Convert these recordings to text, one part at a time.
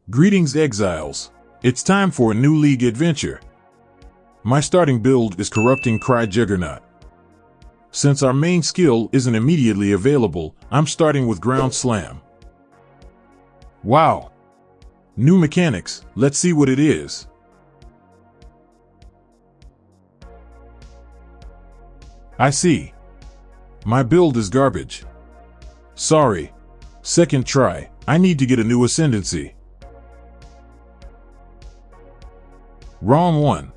Greetings, Exiles. It's time for a new League adventure. My starting build is Corrupting Cry Juggernaut. Since our main skill isn't immediately available, I'm starting with Ground Slam. Wow! New mechanics, let's see what it is. I see. My build is garbage. Sorry. Second try, I need to get a new Ascendancy. Wrong one.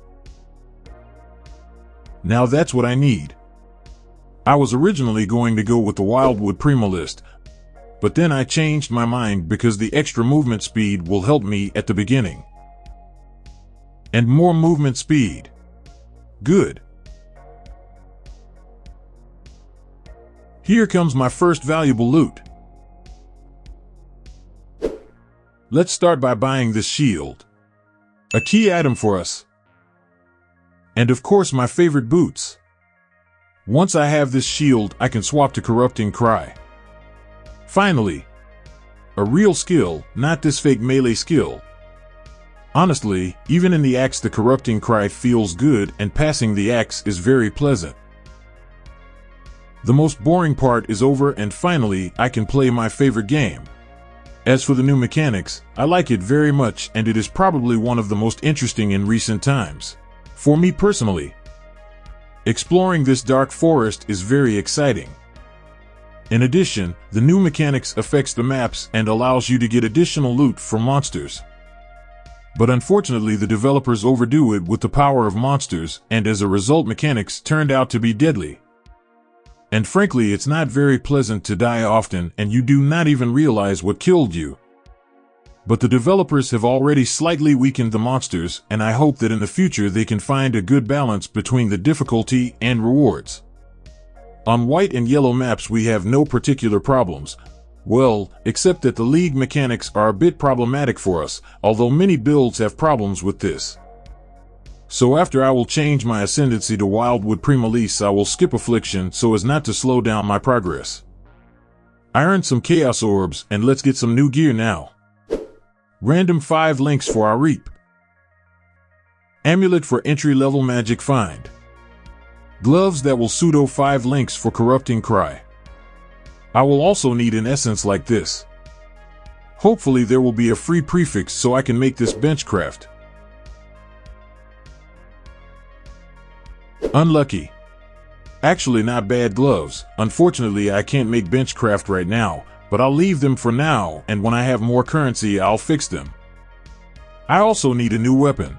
Now that's what I need. I was originally going to go with the Wildwood Primalist, but then I changed my mind because the extra movement speed will help me at the beginning. And more movement speed. Good. Here comes my first valuable loot. Let's start by buying this shield. A key item for us. And of course my favorite boots. Once I have this shield, I can swap to Corrupting Cry. Finally, a real skill, not this fake melee skill. Honestly, even in the axe the Corrupting Cry feels good and passing the axe is very pleasant. The most boring part is over and finally I can play my favorite game. As for the new mechanics, I like it very much and it is probably one of the most interesting in recent times. For me personally, exploring this dark forest is very exciting. In addition, the new mechanics affects the maps and allows you to get additional loot from monsters. But unfortunately the developers overdo it with the power of monsters and as a result mechanics turned out to be deadly. And frankly, it's not very pleasant to die often and you do not even realize what killed you. But the developers have already slightly weakened the monsters and I hope that in the future they can find a good balance between the difficulty and rewards. On white and yellow maps we have no particular problems. Well, except that the League mechanics are a bit problematic for us, although many builds have problems with this. So after I will change my Ascendancy to Wildwood Primalist, I will skip Affliction so as not to slow down my progress. I earned some Chaos Orbs and let's get some new gear now. Random 5 links for our Reap. Amulet for entry-level magic find. Gloves that will pseudo 5 links for Corrupting Cry. I will also need an essence like this. Hopefully there will be a free prefix so I can make this benchcraft. Unlucky. Actually not bad gloves. Unfortunately I can't make benchcraft right now, but I'll leave them for now and when I have more currency I'll fix them. I also need a new weapon.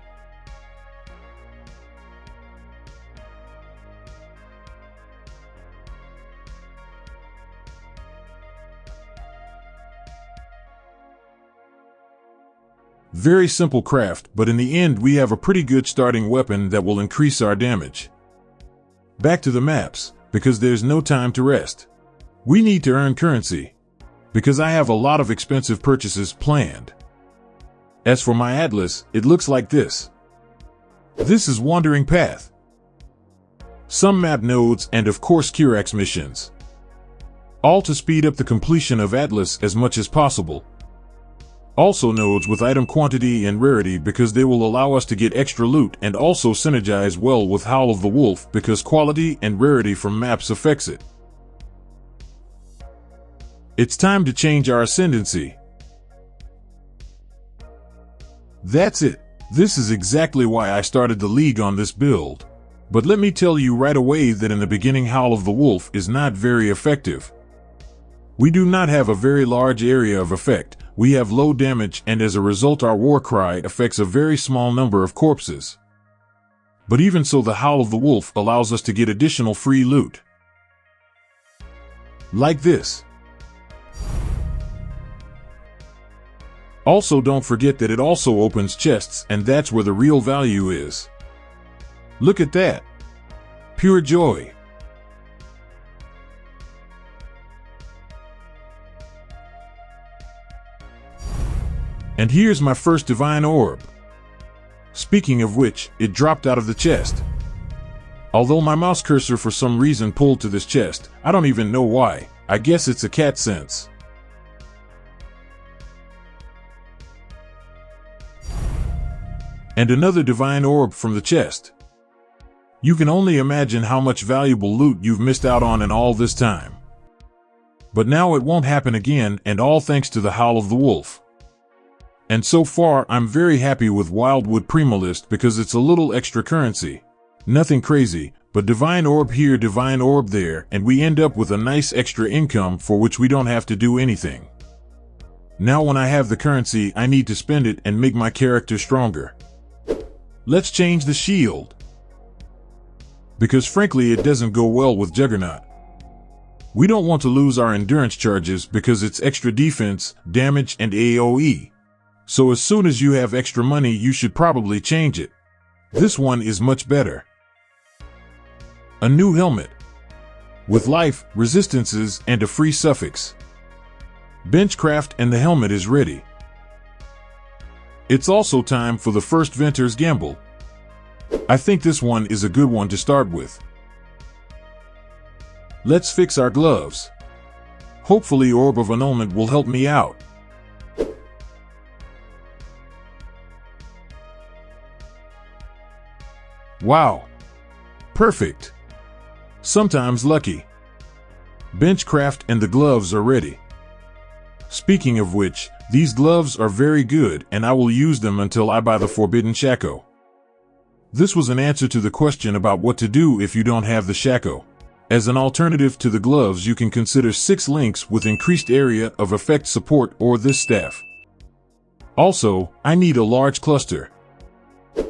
Very simple craft, but in the end we have a pretty good starting weapon that will increase our damage. Back to the maps, because there's no time to rest. We need to earn currency, because I have a lot of expensive purchases planned. As for my atlas, it looks like this. This is Wandering Path. Some map nodes and of course Kirax missions. All to speed up the completion of atlas as much as possible. Also nodes with item quantity and rarity because they will allow us to get extra loot and also synergize well with Howl of the Wolf because quality and rarity from maps affects it. It's time to change our Ascendancy. That's it. This is exactly why I started the League on this build. But let me tell you right away that in the beginning Howl of the Wolf is not very effective. We do not have a very large area of effect. We have low damage and as a result our war cry affects a very small number of corpses. But even so the Howl of the Wolf allows us to get additional free loot. Like this. Also don't forget that it also opens chests and that's where the real value is. Look at that. Pure joy. And here's my first divine orb. Speaking of which, it dropped out of the chest. Although my mouse cursor for some reason pulled to this chest, I don't even know why. I guess it's a cat sense. And another divine orb from the chest. You can only imagine how much valuable loot you've missed out on in all this time. But now it won't happen again, and all thanks to the Howl of the Wolf. And so far I'm very happy with Wildwood Primalist because it's a little extra currency. Nothing crazy, but divine orb here, divine orb there, and we end up with a nice extra income for which we don't have to do anything. Now when I have the currency, I need to spend it and make my character stronger. Let's change the shield. Because frankly it doesn't go well with Juggernaut. We don't want to lose our endurance charges because it's extra defense, damage, and AoE. So as soon as you have extra money you should probably change it. This one is much better. A new helmet. With life, resistances, and a free suffix. Benchcraft and the helmet is ready. It's also time for the first Venter's Gamble. I think this one is a good one to start with. Let's fix our gloves. Hopefully Orb of Annulment will help me out. Wow. Perfect. Sometimes lucky. Benchcraft and the gloves are ready. Speaking of which, these gloves are very good and I will use them until I buy the Forbidden Shako. This was an answer to the question about what to do if you don't have the Shako. As an alternative to the gloves you can consider 6 links with increased area of effect support or this staff. Also, I need a large cluster.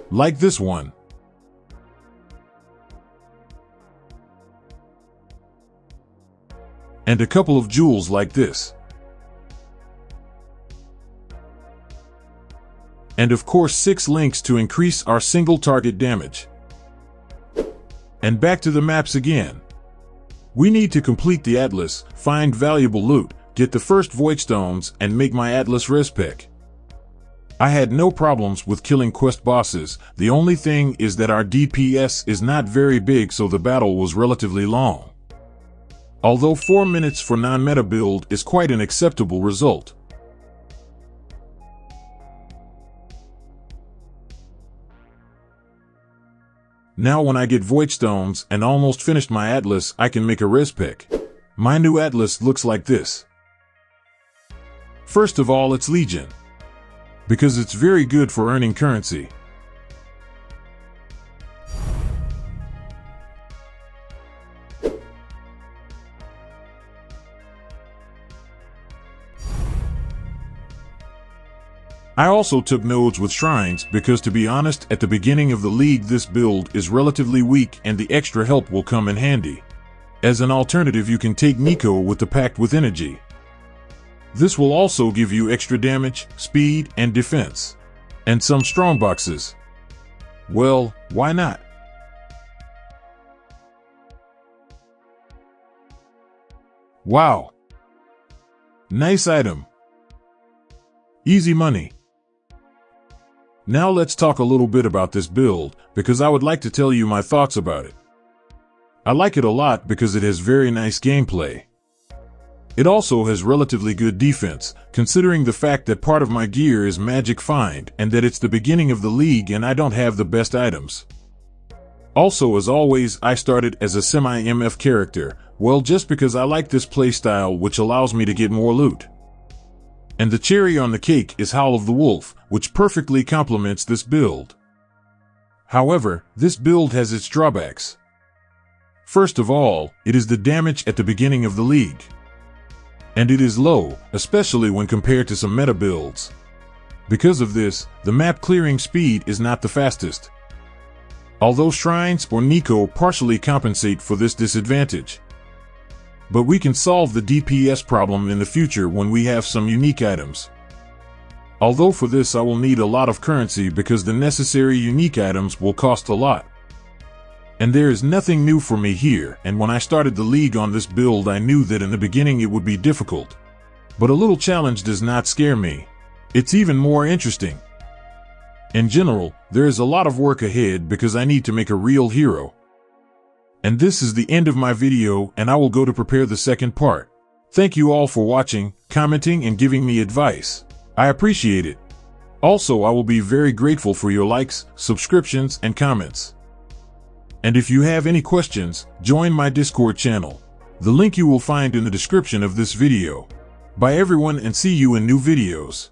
Like this one. And a couple of jewels like this. And of course 6 links to increase our single target damage. And back to the maps again. We need to complete the Atlas, find valuable loot, get the first voidstones, and make my Atlas respec. I had no problems with killing quest bosses, the only thing is that our DPS is not very big so the battle was relatively long. Although 4 minutes for non-meta build is quite an acceptable result. Now when I get voidstones and almost finished my Atlas, I can make a respec. My new Atlas looks like this. First of all, it's Legion. Because it's very good for earning currency. I also took nodes with shrines because, to be honest, at the beginning of the league this build is relatively weak and the extra help will come in handy. As an alternative you can take Nico with the Pact with Energy. This will also give you extra damage, speed, and defense. And some strongboxes. Well, why not? Wow. Nice item. Easy money. Now let's talk a little bit about this build, because I would like to tell you my thoughts about it. I like it a lot because it has very nice gameplay. It also has relatively good defense, considering the fact that part of my gear is magic find and that it's the beginning of the league and I don't have the best items. Also, as always, I started as a semi-MF character, well, just because I like this playstyle which allows me to get more loot. And the cherry on the cake is Howl of the Wolf, which perfectly complements this build. However, this build has its drawbacks. First of all, it is the damage at the beginning of the league. And it is low, especially when compared to some meta builds. Because of this, the map clearing speed is not the fastest. Although shrines or Nico partially compensate for this disadvantage. But we can solve the DPS problem in the future when we have some unique items. Although for this I will need a lot of currency because the necessary unique items will cost a lot. And there is nothing new for me here, and when I started the league on this build I knew that in the beginning it would be difficult. But a little challenge does not scare me. It's even more interesting. In general, there is a lot of work ahead because I need to make a real hero. And this is the end of my video, and I will go to prepare the second part. Thank you all for watching, commenting, and giving me advice. I appreciate it. Also, I will be very grateful for your likes, subscriptions, and comments. And if you have any questions, join my Discord channel. The link you will find in the description of this video. Bye everyone, and see you in new videos.